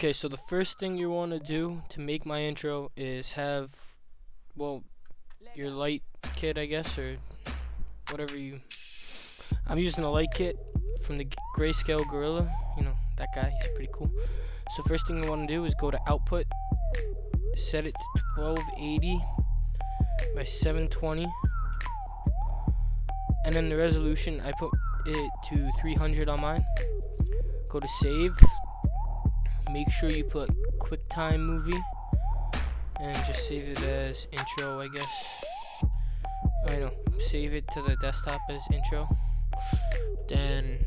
Okay, so the first thing you want to do to make my intro is have, well, your light kit, I guess, or whatever you. I'm using a light kit from the Grayscale Gorilla. You know, that guy, he's pretty cool. So first thing you want to do is go to output, set it to 1280 by 720, and then the resolution, I put it to 300 on mine. Go to save. Make sure you put QuickTime Movie and just save it as intro, I guess. I know, save it to the desktop as intro. Then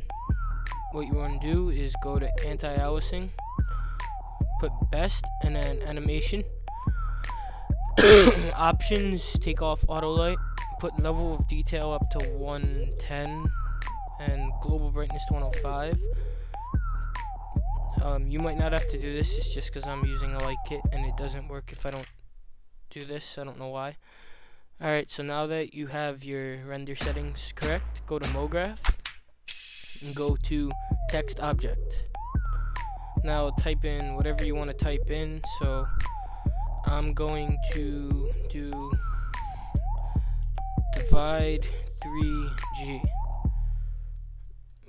what you want to do is go to anti-aliasing, put best, and then animation. Options, take off auto light, put level of detail up to 110 and global brightness to 105. You might not have to do this, it's just because I'm using a light kit and it doesn't work if I don't do this. I don't know why. Alright, so now that you have your render settings correct, go to MoGraph and go to text object. Now type in whatever you want to type in, so I'm going to do divide 3G.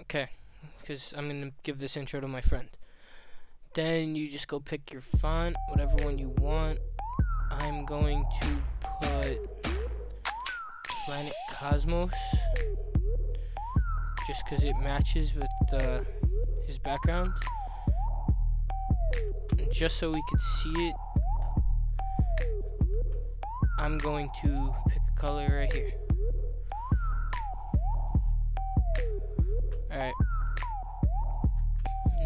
Okay, because I'm going to give this intro to my friend. Then you just go pick your font, whatever one you want. I'm going to put Planet Cosmos, just because it matches with his background. And just so we could see it, I'm going to pick a color right here. Alright.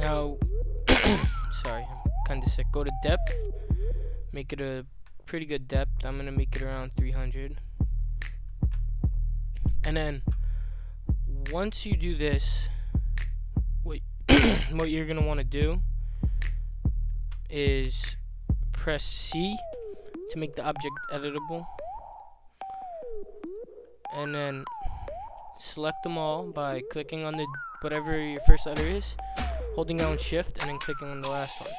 Now, sorry, I'm kind of sick. Go to depth, make it a pretty good depth. I'm gonna make it around 300. And then once you do this, what you're gonna want to do is press C to make the object editable, and then select them all by clicking on the whatever your first letter is, holding down shift and then clicking on the last one.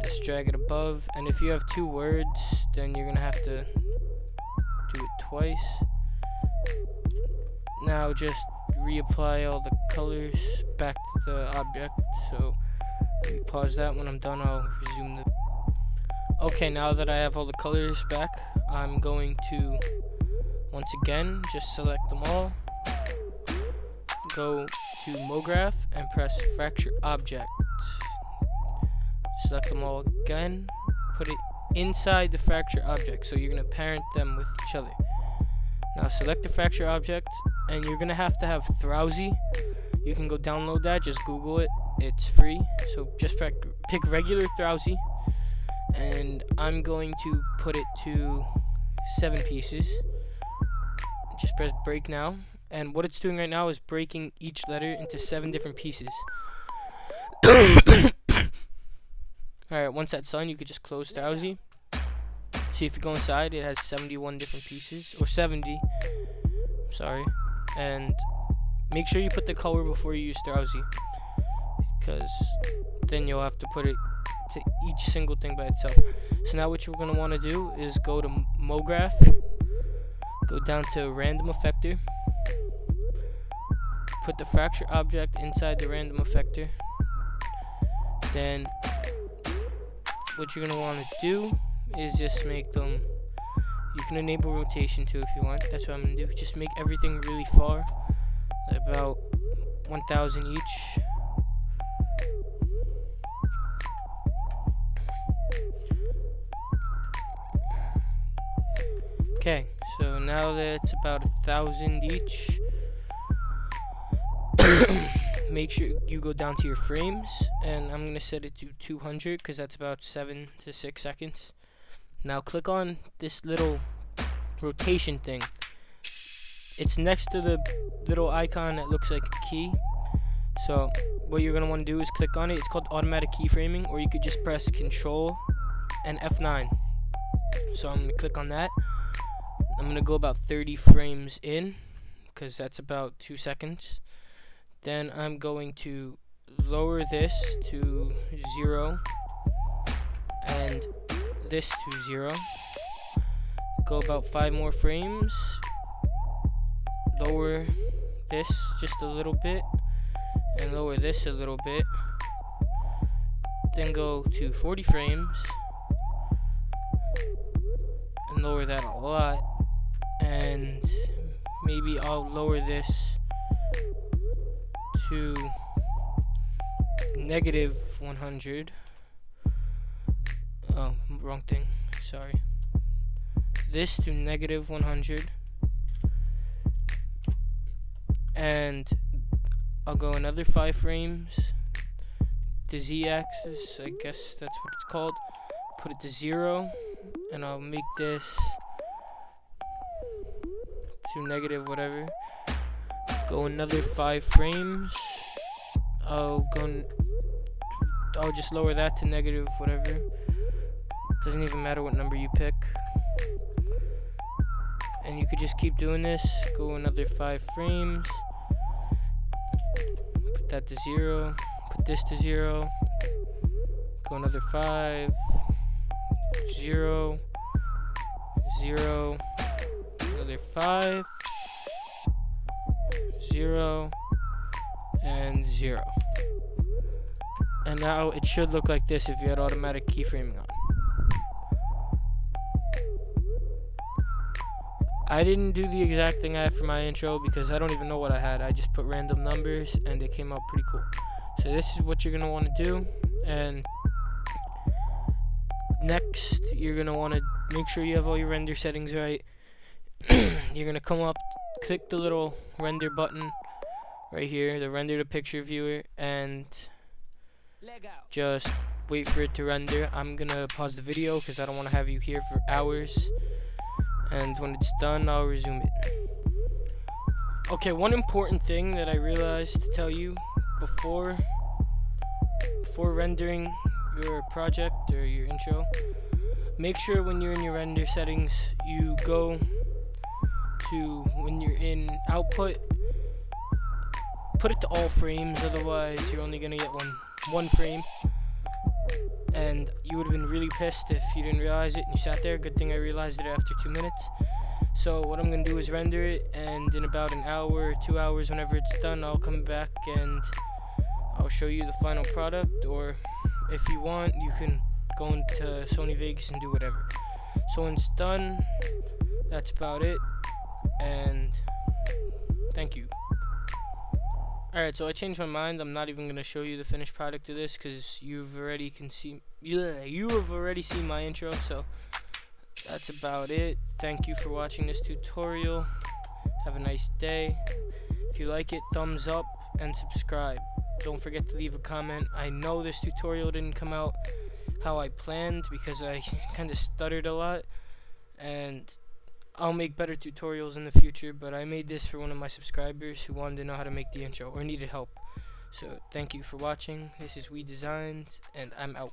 Just drag it above, and if you have two words, then you're gonna have to do it twice. Now just reapply all the colors back to the object. So let me pause that. When I'm done, I'll resume the. Okay, now that I have all the colors back, I'm going to once again just select them all, go to MoGraph and press fracture object. Select them all again, put it inside the fracture object, so you're going to parent them with each other. Now select the fracture object, and you're going to have Throwsy. You can go download that, just Google it, it's free. So just pick regular Throwsy, and I'm going to put it to 7 pieces. Just press break now, and what it's doing right now is breaking each letter into 7 different pieces. Alright, once that's done, you could just close Throwsy. See, if you go inside, it has 71 different pieces, or 70, sorry. And make sure you put the color before you use Throwsy, because then you'll have to put it to each single thing by itself. So now what you're going to want to do is go to MoGraph, go down to random effector, put the fracture object inside the random effector. Then what you're going to want to do is just make them, you can enable rotation too if you want, that's what I'm going to do. Just make everything really far, about 1000 each. Okay, so now that it's about 1000 each, make sure you go down to your frames, and I'm going to set it to 200 because that's about 7 to 6 seconds. Now click on this little rotation thing. It's next to the little icon that looks like a key. So what you're going to want to do is click on it. It's called automatic keyframing, or you could just press Control and F9. So I'm going to click on that. I'm going to go about 30 frames in, because that's about 2 seconds. Then I'm going to lower this to 0 and this to 0. Go about 5 more frames. Lower this just a little bit and lower this a little bit. Then go to 40 frames and lower that a lot. And maybe I'll lower this to negative 100. Oh, wrong thing. Sorry. This to negative 100. And I'll go another 5 frames. The z-axis, I guess that's what it's called. Put it to 0. And I'll make this to negative whatever. Go another 5 frames. I'll just lower that to negative whatever. Doesn't even matter what number you pick. And you could just keep doing this. Go another 5 frames. Put that to 0. Put this to 0. Go another 5. 0. 0. Another 5. 0. And 0. And now it should look like this if you had automatic keyframing on. I didn't do the exact thing I had for my intro because I don't even know what I had. I just put random numbers and it came out pretty cool. So this is what you're going to want to do. And next, you're going to want to make sure you have all your render settings right. You're going to come up, click the little render button right here, the render to picture viewer, and just wait for it to render. I'm going to pause the video because I don't want to have you here for hours. And when it's done, I'll resume it. Okay, one important thing that I realized to tell you before rendering your project or your intro, make sure when you're in your render settings, you go to, when you're in output, put it to all frames, otherwise you're only gonna get one frame. And you would have been really pissed if you didn't realize it and you sat there. Good thing I realized it after 2 minutes. So what I'm going to do is render it, and in about an hour or 2 hours, whenever it's done, I'll come back and I'll show you the final product. Or if you want, you can go into Sony Vegas and do whatever. So when it's done, that's about it. And thank you. Alright, so I changed my mind. I'm not even going to show you the finished product of this because you have already seen my intro. So that's about it. Thank you for watching this tutorial. Have a nice day. If you like it, thumbs up and subscribe. Don't forget to leave a comment. I know this tutorial didn't come out how I planned because I kind of stuttered a lot, and I'll make better tutorials in the future, but I made this for one of my subscribers who wanted to know how to make the intro or needed help. So thank you for watching. This is We Designs, and I'm out.